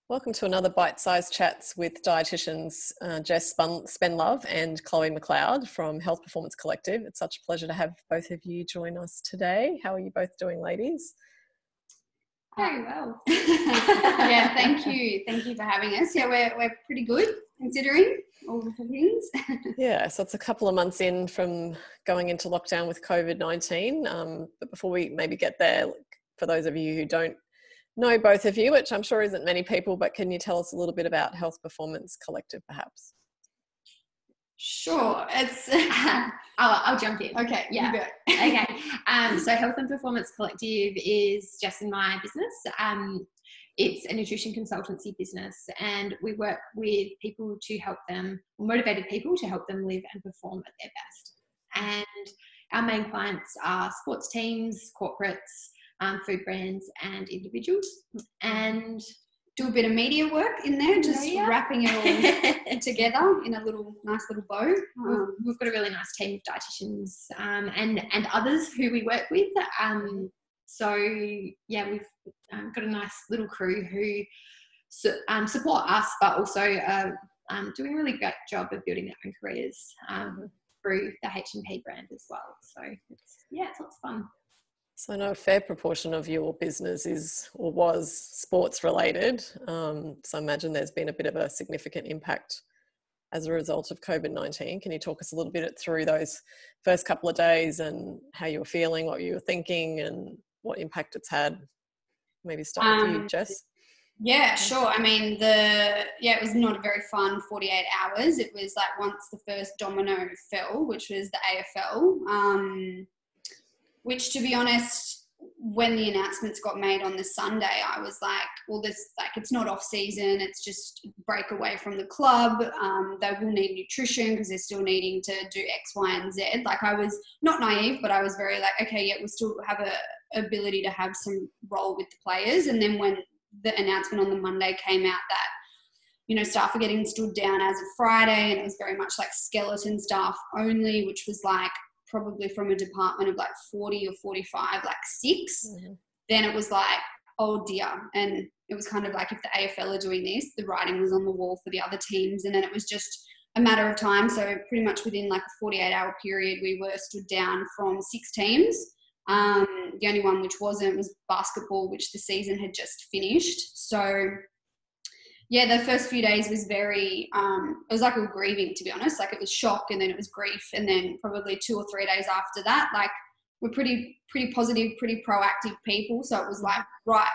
Welcome to another Bite-Sized Chats with dietitians Jess Spendlove and Chloe McLeod from Health Performance Collective. It's such a pleasure to have both of you join us today. How are you both doing, ladies? Very well. Yeah, thank you. Thank you for having us. Yeah, we're pretty good considering all the things. Yeah, so it's a couple of months in from going into lockdown with COVID-19. But before we maybe get there, for those of you who don't know both of you, which I'm sure isn't many people, but can you tell us a little bit about Health Performance Collective, perhaps? Sure. It's I'll jump in. Okay. Yeah. You go. Okay. So Health and Performance Collective is Jess and my business. It's a nutrition consultancy business, and we work with people to help them, motivated people to help them live and perform at their best. And our main clients are sports teams, corporates, food brands and individuals, and do a bit of media work in there, just wrapping it all together in a nice little bow. We've got a really nice team of dietitians and others who we work with. So yeah, we've got a nice little crew who support us, but also doing a really great job of building their own careers through the H&P brand as well. So it's lots of fun. So I know a fair proportion of your business is or was sports related. So I imagine there's been a bit of a significant impact as a result of COVID-19. Can you talk us a little bit through those first couple of days and how you were feeling, what you were thinking and what impact it's had? Maybe start with you, Jess. Yeah, sure. I mean, it was not a very fun 48 hours. It was like once the first domino fell, which was the AFL, which, to be honest, when the announcements got made on the Sunday, I was like, well, it's not off season. It's just break away from the club. They will need nutrition because they're still needing to do X, Y, and Z. Like, I was not naive, but I was very like, okay, yeah, we'll still have a ability to have some role with the players. And then when the announcement on the Monday came out that, staff are getting stood down as of Friday, and it was very much like skeleton staff only, which was like, probably from a department of like 40 or 45, like 6, then it was like, oh dear. And it was kind of like, if the AFL are doing this, the writing was on the wall for the other teams. And then it was just a matter of time. So pretty much within like a 48-hour period, we were stood down from 6 teams. The only one which wasn't was basketball, which the season had just finished. So yeah, the first few days was very, it was like we were grieving, to be honest. Like, it was shock, and then it was grief. And then probably 2 or 3 days after that, like, we're pretty positive, pretty proactive people. So it was like, right,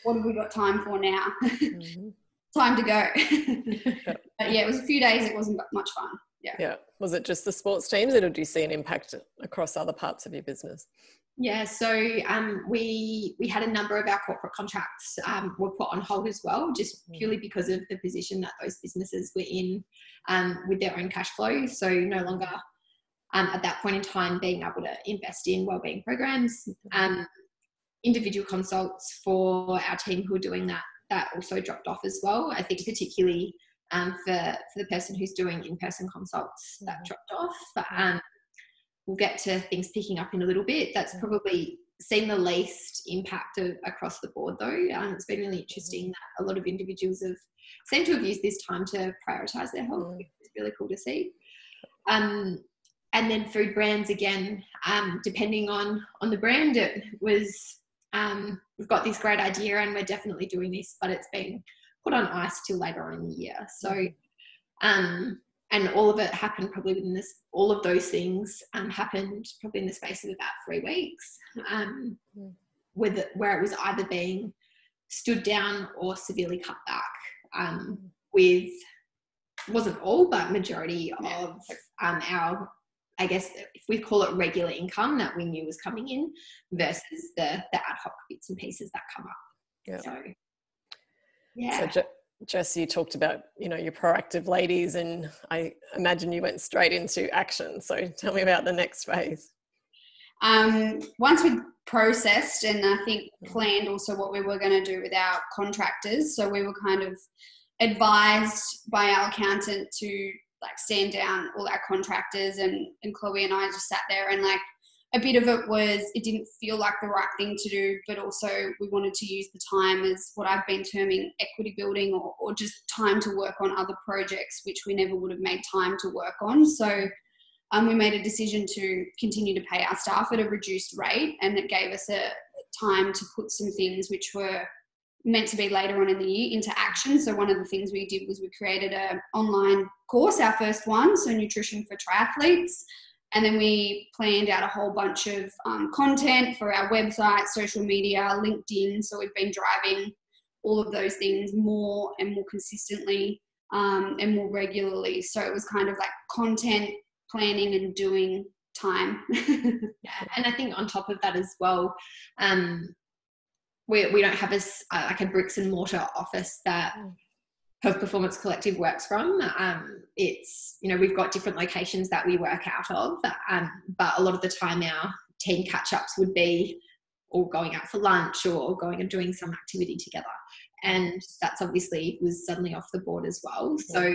what have we got time for now? Time to go. But yeah, it was a few days. It wasn't much fun. Yeah. Was it just the sports teams, or did you see an impact across other parts of your business? Yeah, so we had a number of our corporate contracts were put on hold as well, just purely because of the position that those businesses were in with their own cash flow. So no longer at that point in time being able to invest in wellbeing programs. Individual consults for our team who are doing that also dropped off as well. I think particularly for the person who's doing in-person consults, that dropped off. We'll get to things picking up in a little bit. That's probably seen the least impact across the board, though. It's been really interesting that a lot of individuals seem to have used this time to prioritise their health, which is really cool to see. And then food brands, again, depending on the brand, it was, we've got this great idea and we're definitely doing this, but it's been put on ice till later on in the year. So, and all of it happened probably within this, all of those things happened probably in the space of about 3 weeks, where it was either being stood down or severely cut back with, wasn't all, but majority of our, I guess, if we call it regular income that we knew was coming in versus the ad hoc bits and pieces that come up. Yeah. So, yeah. So Jess, you talked about, your proactive ladies, and I imagine you went straight into action. So tell me about the next phase. Once we processed and I think planned also what we were going to do with our contractors. So we were kind of advised by our accountant to like stand down all our contractors, and Chloe and I just sat there and like a bit of it was it didn't feel like the right thing to do, but also we wanted to use the time as what I've been terming equity building, or just time to work on other projects which we never would have made time to work on. So we made a decision to continue to pay our staff at a reduced rate, and it gave us a time to put some things which were meant to be later on in the year into action. So one of the things we did was we created an online course, our first one, so nutrition for triathletes. And then we planned out a whole bunch of content for our website, social media, LinkedIn. So we've been driving all of those things more and more consistently and more regularly. So it was kind of like content, planning and doing time. Yeah, and I think on top of that as well, we don't have like a bricks and mortar office that Health Performance Collective works from. It's, you know, we've got different locations that we work out of, but a lot of the time our team catch-ups would be all going out for lunch or going and doing some activity together. And that's obviously was suddenly off the board as well. So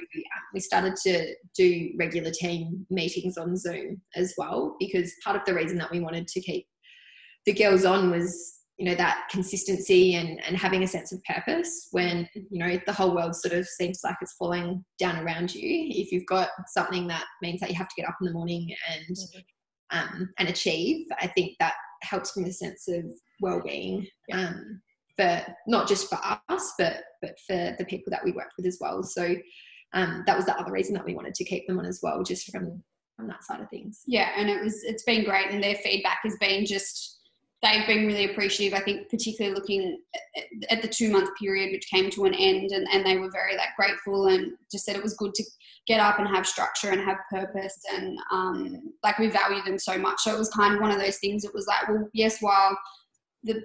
we started to do regular team meetings on Zoom as well, because part of the reason that we wanted to keep the girls on was, you know, that consistency and having a sense of purpose when, you know, the whole world sort of seems like it's falling down around you. If you've got something that means that you have to get up in the morning and achieve, I think that helps from a sense of well-being, for not just for us, but for the people that we worked with as well. So that was the other reason that we wanted to keep them on as well, just from that side of things. Yeah, and it's been great, and their feedback has been just, they've been really appreciative. I think particularly looking at the 2-month period which came to an end, and they were very like grateful and just said it was good to get up and have structure and have purpose, and like we value them so much. So it was kind of one of those things. It was like, well, yes, while the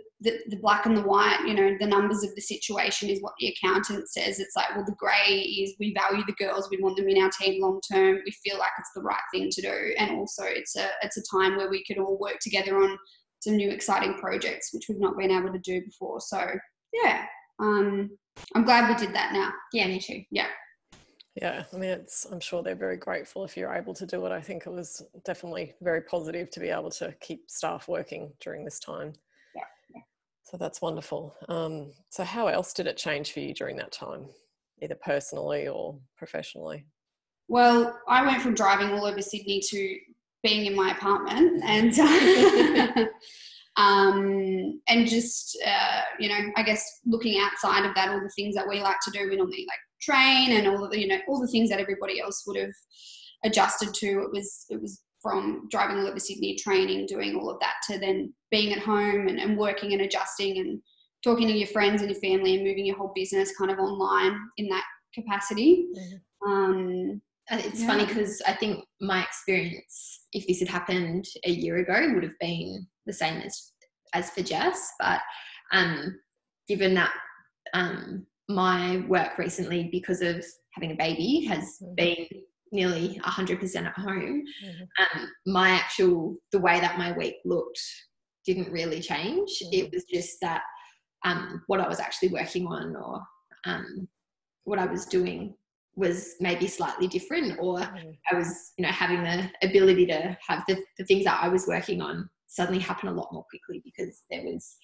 black and the white, you know, the numbers of the situation is what the accountant says, it's like, well, the grey is we value the girls, we want them in our team long term, we feel like it's the right thing to do, and also it's a time where we could all work together on some new exciting projects which we've not been able to do before. So yeah, I'm glad we did that now. Yeah, me too. Yeah, I mean, I'm sure they're very grateful if you're able to do it. I think it was definitely very positive to be able to keep staff working during this time. Yeah. So that's wonderful. So how else did it change for you during that time, either personally or professionally? Well, I went from driving all over Sydney to being in my apartment, and and just you know, I guess looking outside of that, all the things that we like to do, we normally like train and all of the, you know, all the things that everybody else would have adjusted to. It was from driving all over Sydney, training, doing all of that, to then being at home and working and adjusting and talking to your friends and your family and moving your whole business kind of online in that capacity. And it's funny because I think my experience, if this had happened a year ago, would have been the same as for Jess. But given that my work recently, because of having a baby, has been nearly 100% at home, the way that my week looked didn't really change. It was just that what I was actually working on, or what I was doing, was maybe slightly different, or I was, you know, having the ability to have the things that I was working on suddenly happen a lot more quickly, because there was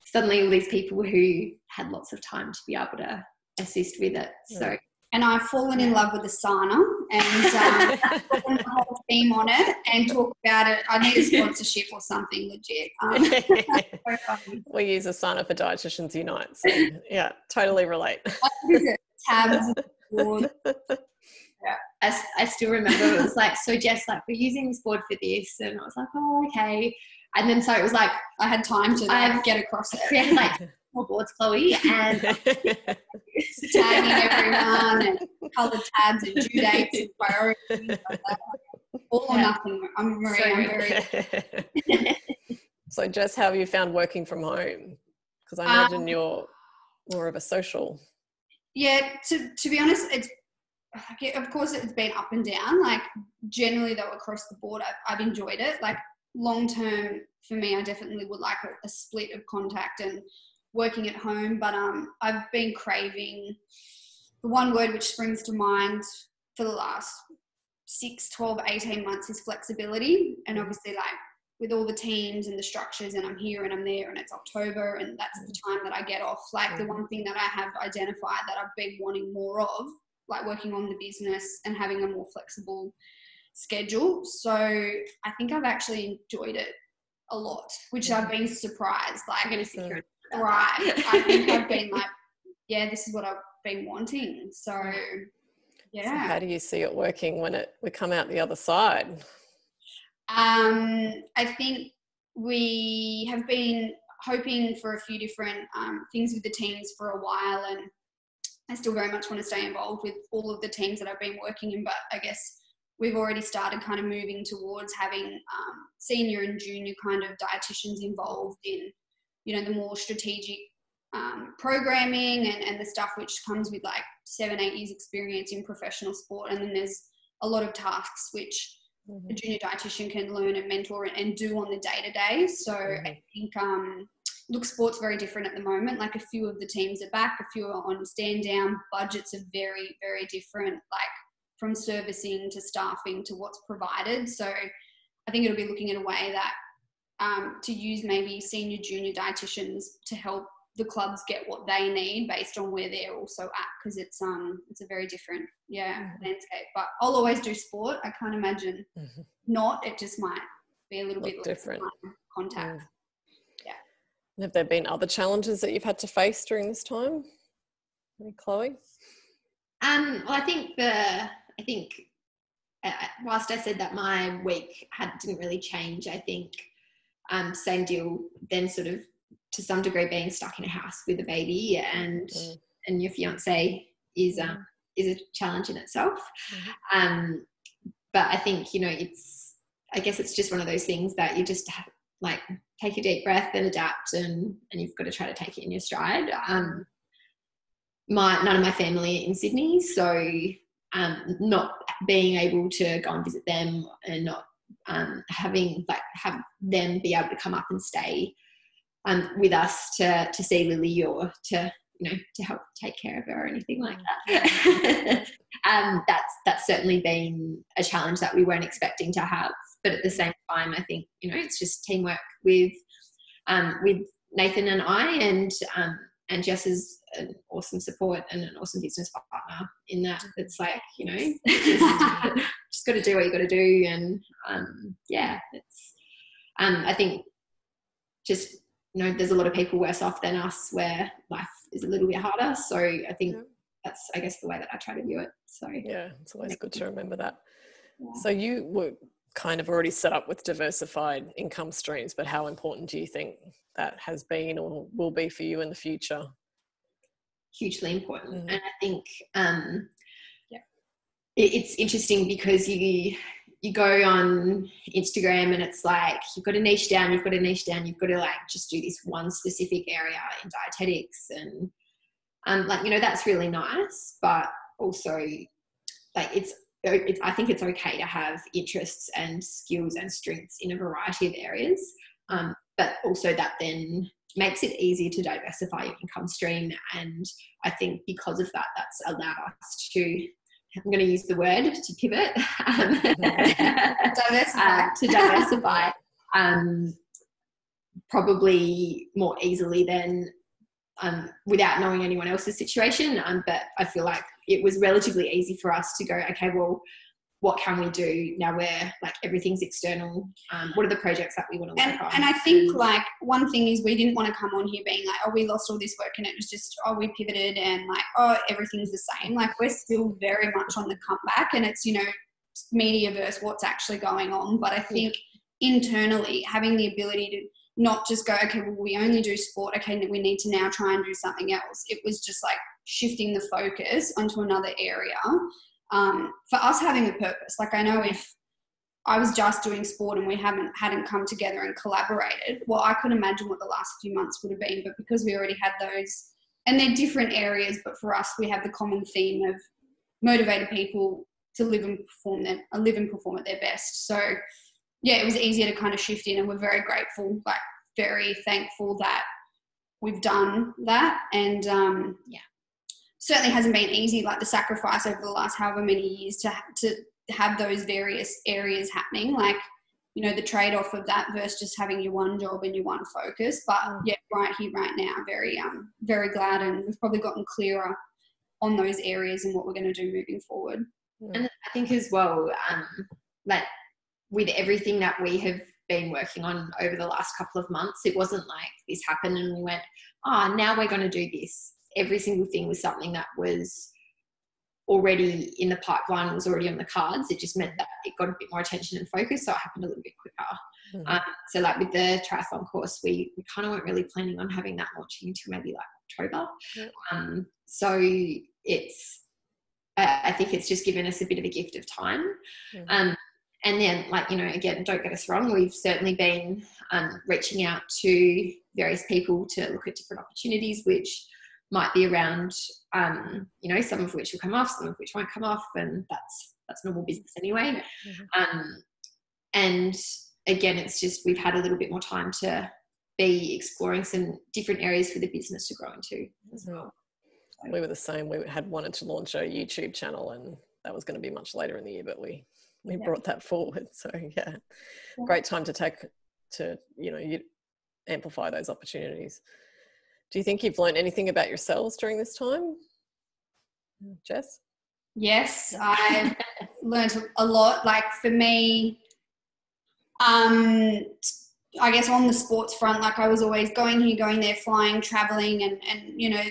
suddenly all these people who had lots of time to be able to assist with it. So, and I've fallen in love with the sauna, and putting the whole team on it and talk about it. I need a sponsorship or something legit. So funny. We use a sauna for Dietitians Unite, so yeah, totally relate. I visit tabs. I still remember it was like, so Jess, like, we're using this board for this, and I was like, oh, okay. And then so it was like I had time to get across it. We had like more boards, Chloe, and tagging everyone and coloured tabs and due dates and priorities. All or nothing. I'm very. So Jess, how have you found working from home? Because I imagine you're more of a social. Yeah, to be honest, it's, of course it's been up and down. Like generally though, across the board, I've enjoyed it. Like long term for me, I definitely would like a split of contact and working at home. But I've been craving, the one word which springs to mind for the last 6, 12, 18 months is flexibility. And obviously like with all the teams and the structures, and I'm here and I'm there, and it's October and that's the time that I get off. Like, the one thing that I have identified that I've been wanting more of, like working on the business and having a more flexible schedule. So I think I've actually enjoyed it a lot, which I've been surprised. Like, I'm going to sit here and thrive. I think I've been like, yeah, this is what I've been wanting. So yeah. So how do you see it working when we come out the other side? I think we have been hoping for a few different things with the teams for a while, and I still very much want to stay involved with all of the teams that I've been working in, but I guess we've already started kind of moving towards having senior and junior kind of dietitians involved in, you know, the more strategic programming and the stuff which comes with like 7-8 years experience in professional sport. And then there's a lot of tasks which a junior dietitian can learn and mentor and do on the day-to-day. So I think, look, sport's very different at the moment. Like, a few of the teams are back, a few are on stand down. Budgets are very, very different, like from servicing to staffing to what's provided. So I think it'll be looking at a way that to use maybe senior, junior dietitians to help the clubs get what they need based on where they're also at, because it's a very different landscape. But I'll always do sport. I can't imagine not. It just might be a little bit different contact. And have there been other challenges that you've had to face during this time, Chloe? Well, I think whilst I said that my week didn't really change, I think same deal. Then sort of to some degree being stuck in a house with a baby and your fiance is a challenge in itself. But I think, you know, I guess it's just one of those things that you just have, like, take a deep breath and adapt, and you've got to try to take it in your stride. None of my family are in Sydney, so not being able to go and visit them and not have them be able to come up and stay with us to see Lily or to, you know, to help take care of her or anything like that. That's certainly been a challenge that we weren't expecting to have. But at the same time, I think, you know, it's just teamwork with Nathan and I, and Jess is an awesome support and an awesome business partner in that. It's like, you know, just got to do what you got to do. And it's I think just, you know, there's a lot of people worse off than us where life is a little bit harder. So I think that's, I guess, the way that I try to view it. So yeah, it's always good to remember that. So you were kind of already set up with diversified income streams, but how important do you think that has been or will be for you in the future? Hugely important. And I think it's interesting because you go on Instagram and it's like, you've got to niche down, you've got to like just do this one specific area in dietetics, and like, you know, that's really nice, but also like I think it's okay to have interests and skills and strengths in a variety of areas, but also that then makes it easier to diversify your income stream. And I think because of that, that's allowed us to, I'm going to use the word, to pivot, diversify probably more easily than without knowing anyone else's situation. But I feel like it was relatively easy for us to go, okay, well, what can we do now where like everything's external? What are the projects that we want to work on? And I think like one thing is we didn't want to come on here being like, oh, we lost all this work and it was just, oh, we pivoted and like, oh, everything's the same. Like, we're still very much on the comeback, and it's, you know, media versus what's actually going on. But I think internally having the ability to not just go, okay, well, we only do sport, okay, we need to now try and do something else. It was just like shifting the focus onto another area. For us having a purpose. Like, I know if I was just doing sport and we hadn't come together and collaborated, well, I could imagine what the last few months would have been. But because we already had those, and they're different areas, but for us, we have the common theme of motivated people to live and perform at their best. So yeah, it was easier to kind of shift in, and we're very grateful, like very thankful that we've done that. And certainly hasn't been easy, like the sacrifice over the last however many years to have those various areas happening. Like, you know, the trade-off of that versus just having your one job and your one focus. But yeah, right here, right now, very glad, and we've probably gotten clearer on those areas and what we're going to do moving forward. And I think as well, like with everything that we have been working on over the last couple of months, it wasn't like this happened and we went, now we're going to do this. Every single thing was something that was already in the pipeline, was already on the cards. It just meant that it got a bit more attention and focus, so it happened a little bit quicker. So like with the triathlon course, we kind of weren't really planning on having that launching until maybe like October. So it's, I think it's just given us a bit of a gift of time. And then, like, you know, again, don't get us wrong, we've certainly been reaching out to various people to look at different opportunities, which might be around, you know, some of which will come off, some of which won't come off, and that's normal business anyway. And again, it's just we've had a little bit more time to be exploring some different areas for the business to grow into as well. We were the same. We had wanted to launch a YouTube channel, and that was going to be much later in the year, but we brought that forward. So great time to you know, you amplify those opportunities. Do you think you've learned anything about yourselves during this time, Jess? Yes, I've learned a lot. Like for me, I guess on the sports front, like I was always going here, going there, flying, traveling, and you know,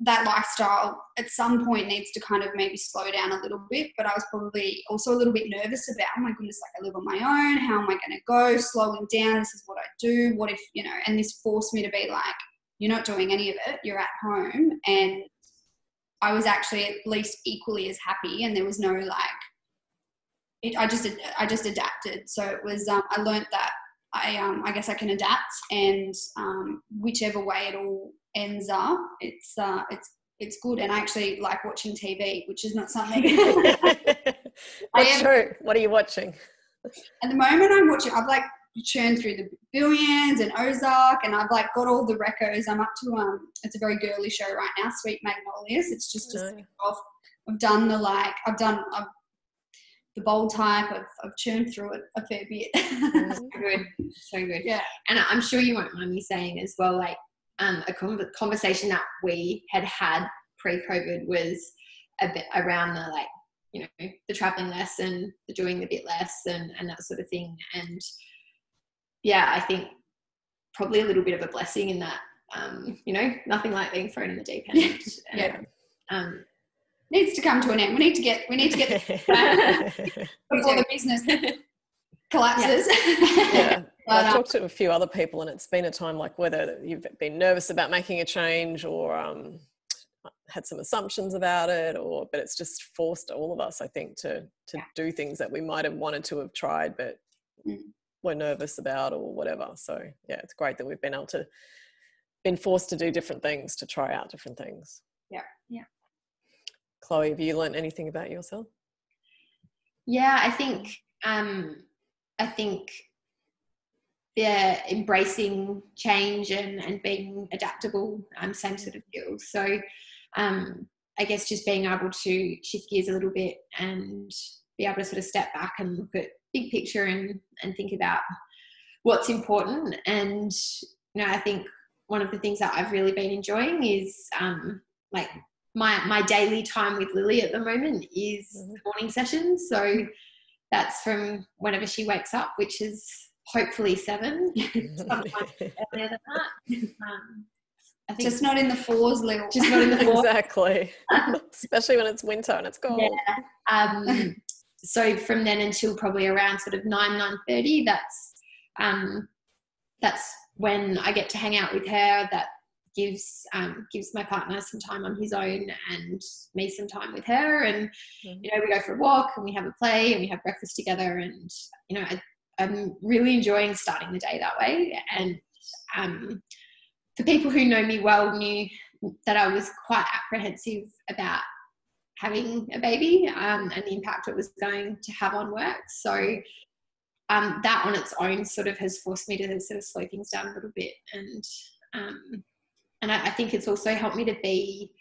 that lifestyle at some point needs to kind of maybe slow down a little bit. But I was probably also a little bit nervous about, oh my goodness, like I live on my own. How am I going to go? Slowing down. This is what I do. What if, you know, and this forced me to be like, you're not doing any of it. You're at home. And I was actually at least equally as happy. And there was no like, I just adapted. So it was, I learned that I guess I can adapt, and whichever way it all ends up, it's good. And I actually like watching TV, which is not something. True. What are you watching? At the moment, I've like churned through the Billions and Ozark, and I've like got all the recos. I'm up to it's a very girly show right now, Sweet Magnolias. It's just off. I've done the bold type. I've churned through it a fair bit. So good. Yeah. And I'm sure you won't mind me saying as well, like a conversation that we had pre-COVID was a bit around the, like, you know, the traveling less and the doing a bit less and that sort of thing. And yeah, I think probably a little bit of a blessing in that, you know, nothing like being thrown in the deep end. Needs to come to an end. We need to get before the business collapses. I've talked to a few other people, and it's been a time like whether you've been nervous about making a change or had some assumptions about it, but it's just forced all of us, I think, to do things that we might have wanted to have tried, but were nervous about or whatever. So yeah, it's great that we've been forced to do different things, to try out different things. Yeah. Chloe, have you learned anything about yourself? Yeah, I think embracing change and being adaptable, same sort of deal. So I guess just being able to shift gears a little bit and be able to sort of step back and look at big picture and think about what's important. And, you know, I think one of the things that I've really been enjoying is like my daily time with Lily at the moment is the morning sessions. So that's from whenever she wakes up, which is hopefully 7, sometimes earlier than that. I think just not in the 4s, Lil. Just not in the 4s. Exactly. Especially when it's winter and it's cold. Yeah. So from then until probably around sort of 9:30, that's when I get to hang out with her. That gives my partner some time on his own and me some time with her. And you know, we go for a walk and we have a play and we have breakfast together. And you know, I'm really enjoying starting the day that way. And for people who know me well, knew that I was quite apprehensive about having a baby and the impact it was going to have on work. So that on its own sort of has forced me to sort of slow things down a little bit. And I think it's also helped me to be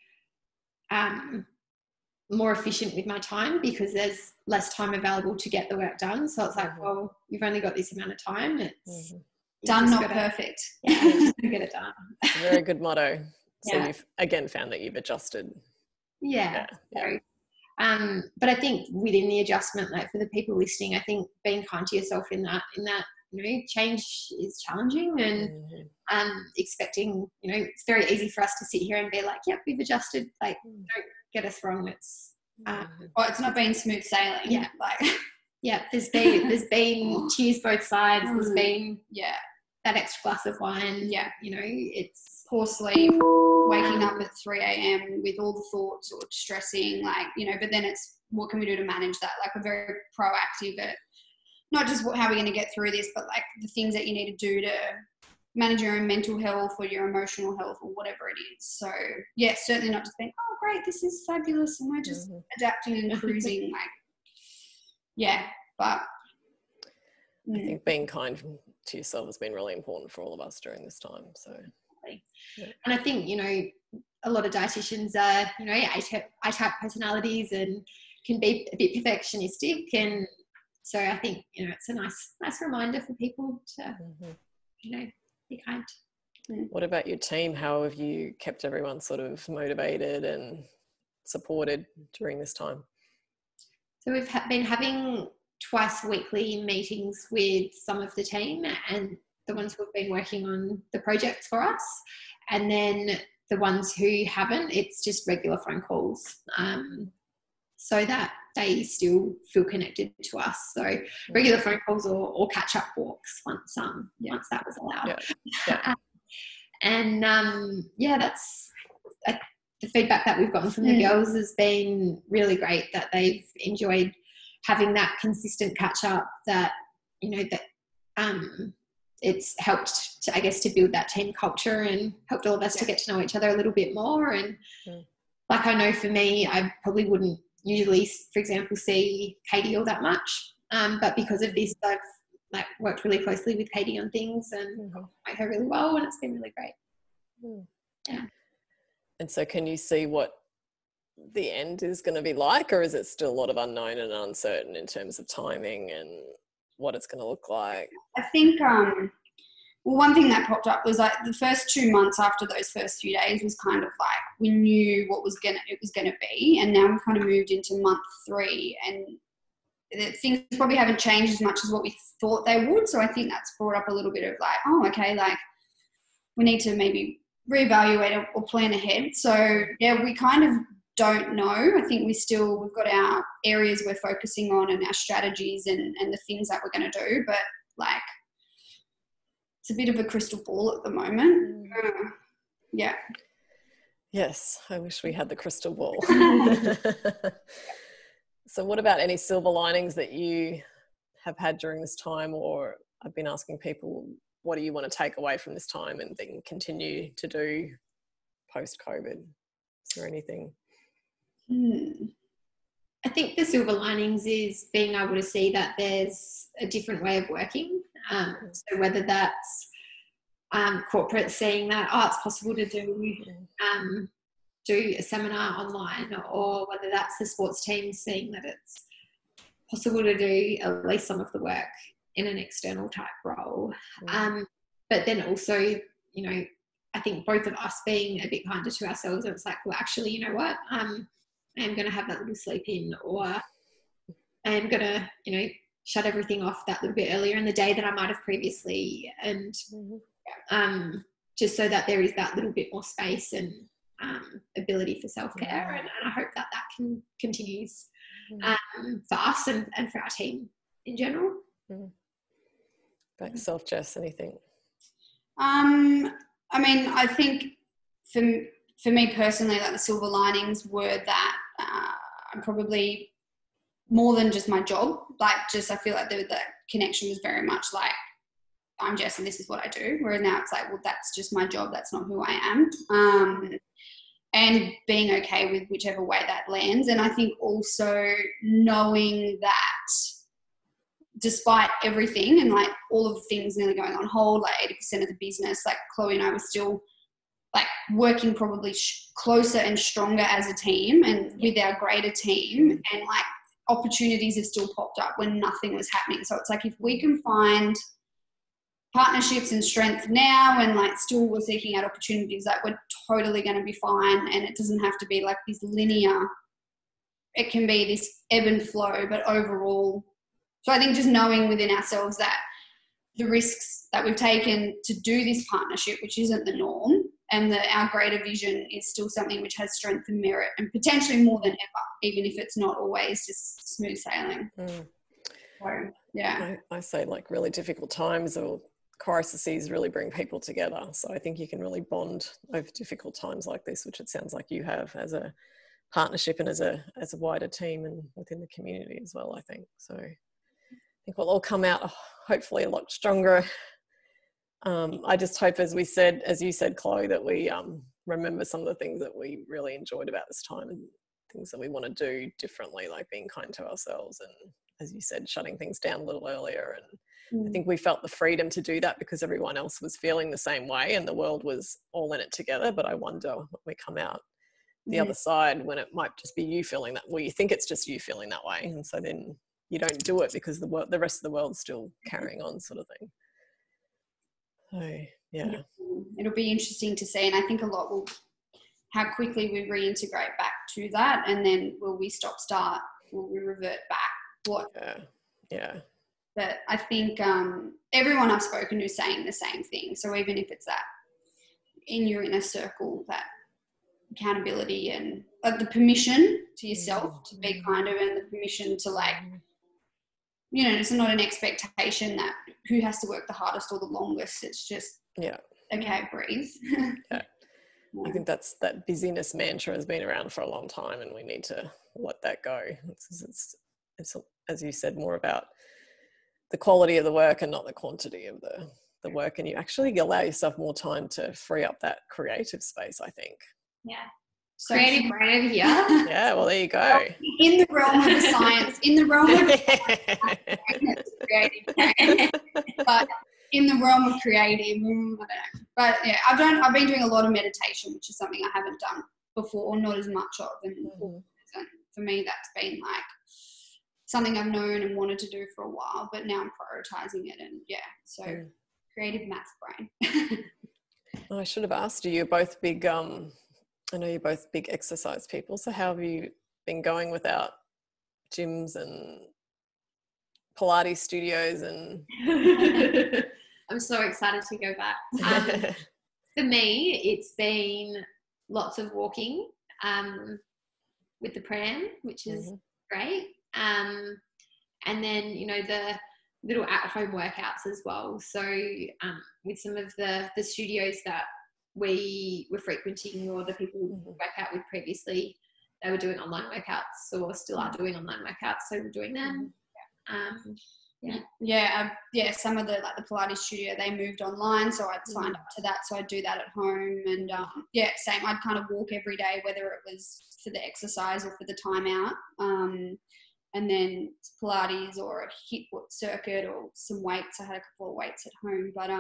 more efficient with my time because there's less time available to get the work done. So it's like, well, you've only got this amount of time. It's done, not perfect. Yeah, you just gotta get it done. It's a very good motto. So Yeah. you've again found that you've adjusted. Yeah. So, but I think within the adjustment, like for the people listening, I think being kind to yourself in that, change is challenging, and expecting, it's very easy for us to sit here and be like, yep, we've adjusted. Like, don't get us wrong. It's it's not been smooth sailing. Yeah. Like, yeah, there's been tears both sides. There's been that extra glass of wine. Yeah. It's poor sleep, waking up at 3 a.m. with all the thoughts or stressing, but then it's what can we do to manage that? Like, we're very proactive at not just how we're going to get through this, but like the things that you need to do to manage your own mental health or your emotional health or whatever it is. So yeah, certainly not just being, oh great, this is fabulous and we're just adapting and cruising. But I think being kind to yourself has been really important for all of us during this time. So, and I think, a lot of dietitians are, I-type personalities and can be a bit perfectionistic. And so I think, it's a nice reminder for people to, be kind. What about your team? How have you kept everyone sort of motivated and supported during this time? So we've been having twice weekly meetings with some of the team and the ones who have been working on the projects for us. And then the ones who haven't, it's just regular phone calls. So that they still feel connected to us. So regular phone calls or catch-up walks once that was allowed. Yeah. And that's the feedback that we've gotten from the girls has been really great, that they've enjoyed having that consistent catch-up, that, it's helped to, I guess, to build that team culture and helped all of us to get to know each other a little bit more. And like, I know for me, I probably wouldn't usually, for example, see Katie all that much. But because of this, I've worked really closely with Katie on things and got to know her really well, and it's been really great. Yeah. And so can you see what the end is going to be like, or is it still a lot of unknown and uncertain in terms of timing and what it's going to look like? I think, one thing that popped up was like the first 2 months after those first few days was kind of like we knew what it was gonna be, and now we've kind of moved into month 3, and things probably haven't changed as much as what we thought they would. So I think that's brought up a little bit of like, oh, okay, like we need to maybe reevaluate or plan ahead. So yeah, we kind of don't know. I think we've got our areas we're focusing on and our strategies and the things that we're going to do, but like it's a bit of a crystal ball at the moment. Yeah. Yes, I wish we had the crystal ball. So what about any silver linings that you have had during this time, or I've been asking people, what do you want to take away from this time and then continue to do post-COVID? Is there anything? I think the silver linings is being able to see that there's a different way of working. So whether that's corporate seeing that, it's possible to do a seminar online, or whether that's the sports team seeing that it's possible to do at least some of the work in an external type role. But then also, I think both of us being a bit kinder to ourselves, it's like, well, actually, you know what? I am going to have that little sleep in, or I am going to, shut everything off that little bit earlier in the day than I might have previously. And just so that there is that little bit more space and ability for self-care. And I hope that continues for us and for our team in general. Back yourself, Jess, anything? I mean, I think for me personally, like the silver linings were that I'm probably more than just my job. Like, just I feel like the connection was very much like, I'm Jess and this is what I do. Whereas now it's like, well, that's just my job. That's not who I am. And being okay with whichever way that lands. And I think also knowing that despite everything and like all of the things nearly going on hold, like 80% of the business, like Chloe and I were still like working probably closer and stronger as a team and with our greater team, and like opportunities have still popped up when nothing was happening. So it's like, if we can find partnerships and strength now and like still we're seeking out opportunities, like we're totally going to be fine. And it doesn't have to be like this linear, it can be this ebb and flow, but overall. So I think just knowing within ourselves that the risks that we've taken to do this partnership, which isn't the norm, and that our greater vision is still something which has strength and merit, and potentially more than ever, even if it's not always just smooth sailing. So, yeah. I say like really difficult times or crises really bring people together. So I think you can really bond over difficult times like this, which it sounds like you have as a partnership and as a wider team and within the community as well, I think. So I think we'll all come out hopefully a lot stronger. I just hope, as you said, Chloe, that we remember some of the things that we really enjoyed about this time and things that we want to do differently, like being kind to ourselves and, as you said, shutting things down a little earlier. And I think we felt the freedom to do that because everyone else was feeling the same way and the world was all in it together. But I wonder when we come out the other side, when it might just be you feeling that, well, you think it's just you feeling that way. And so then you don't do it because the rest of the world's still carrying on, sort of thing. So, yeah. It'll be interesting to see. And I think a lot will, how quickly we reintegrate back to that. And then will we start? Will we revert back? Yeah. But I think everyone I've spoken to is saying the same thing. So even if it's that in your inner circle, that accountability and the permission to yourself to be kinder, and the permission to like, you know, it's not an expectation that who has to work the hardest or the longest. It's just, okay, breathe. I think that busyness mantra has been around for a long time, and we need to let that go. It's as you said, more about the quality of the work and not the quantity of the work. And you actually allow yourself more time to free up that creative space, I think. Yeah. So creative brain over here. Yeah, well, there you go. In the realm of the science, in the realm of creative brain, but in the realm of creative, I don't know. But yeah, I've been doing a lot of meditation, which is something I haven't done before, or not as much of. And for me, that's been like something I've known and wanted to do for a while, but now I'm prioritizing it. And so creative maths brain. I should have asked you. You're both big. I know you're both big exercise people. So how have you been going without gyms and Pilates studios? And I'm so excited to go back. For me, it's been lots of walking with the pram, which is great. And then, you know, the little at-home workouts as well. So with some of the studios that we were frequenting, or the people we work out with previously, they were doing online workouts or still are doing online workouts. So we're doing them. Some of the Pilates studio, they moved online, so I'd signed up to that, so I'd do that at home. And same, I'd kind of walk every day, whether it was for the exercise or for the time out, and then Pilates or a HIIT circuit or some weights. I had a couple of weights at home, but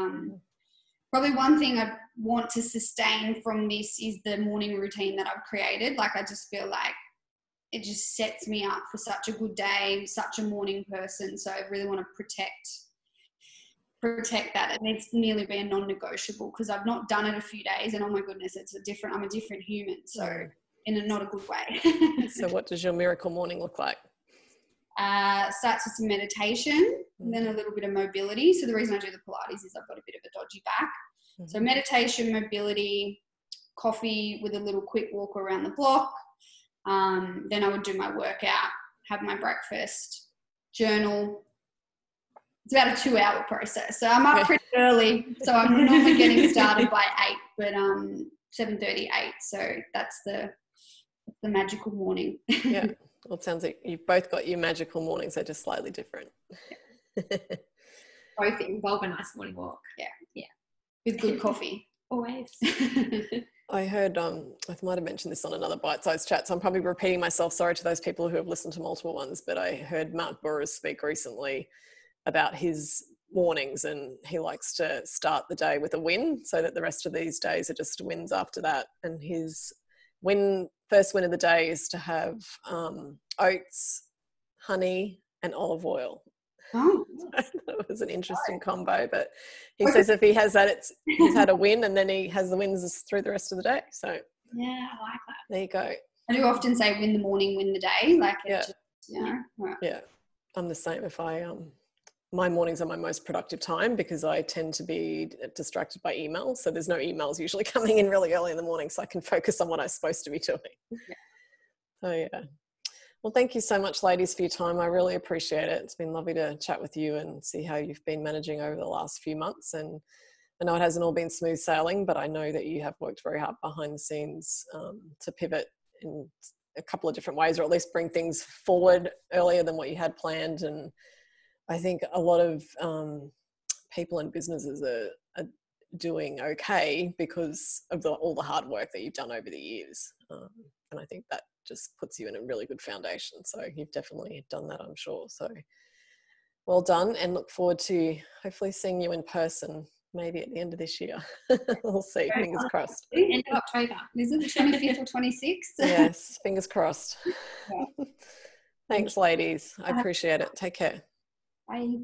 probably one thing I want to sustain from this is the morning routine that I've created. Like, I just feel like it just sets me up for such a good day, such a morning person. So I really want to protect that. It needs to nearly be a non-negotiable, because I've not done it a few days and oh my goodness, I'm a different human. So in a not a good way. So what does your miracle morning look like? Starts with some meditation and then a little bit of mobility. So the reason I do the Pilates is I've got a bit of a dodgy back. So meditation, mobility, coffee with a little quick walk around the block. Then I would do my workout, have my breakfast, journal. It's about a 2-hour process. So I'm up pretty early. So I'm normally getting started by 8, but 7:30, 8. So that's the magical morning. Yeah. Well, it sounds like you've both got your magical mornings. They're just slightly different. Both involve a nice morning walk. Yeah. With good coffee. Always. I heard, I might have mentioned this on another bite-sized chat, so I'm probably repeating myself. Sorry to those people who have listened to multiple ones, but I heard Mark Burrows speak recently about his mornings, and he likes to start the day with a win so that the rest of these days are just wins after that. And his first win of the day is to have oats, honey and olive oil. Oh. That was an interesting combo, but he says if he has that, he's had a win, and then he has the wins through the rest of the day. So yeah, I like that. there you go. I do often say win the morning, win the day. Like, yeah. Just, you know, right. Yeah, I'm the same. If my mornings are my most productive time because I tend to be distracted by emails. So there's no emails usually coming in really early in the morning, so I can focus on what I'm supposed to be doing. Yeah. So yeah. Well, thank you so much, ladies, for your time. I really appreciate it. It's been lovely to chat with you and see how you've been managing over the last few months. And I know it hasn't all been smooth sailing, but I know that you have worked very hard behind the scenes to pivot in a couple of different ways, or at least bring things forward earlier than what you had planned. And I think a lot of people and businesses are doing okay because of all the hard work that you've done over the years. And I think that just puts you in a really good foundation. So you've definitely done that, I'm sure. So well done, and look forward to hopefully seeing you in person maybe at the end of this year. We'll see, fingers crossed. End of October. Is it the 25th or 26th? Yes, fingers crossed. Yeah. Thanks, ladies. I appreciate it. Take care. Bye.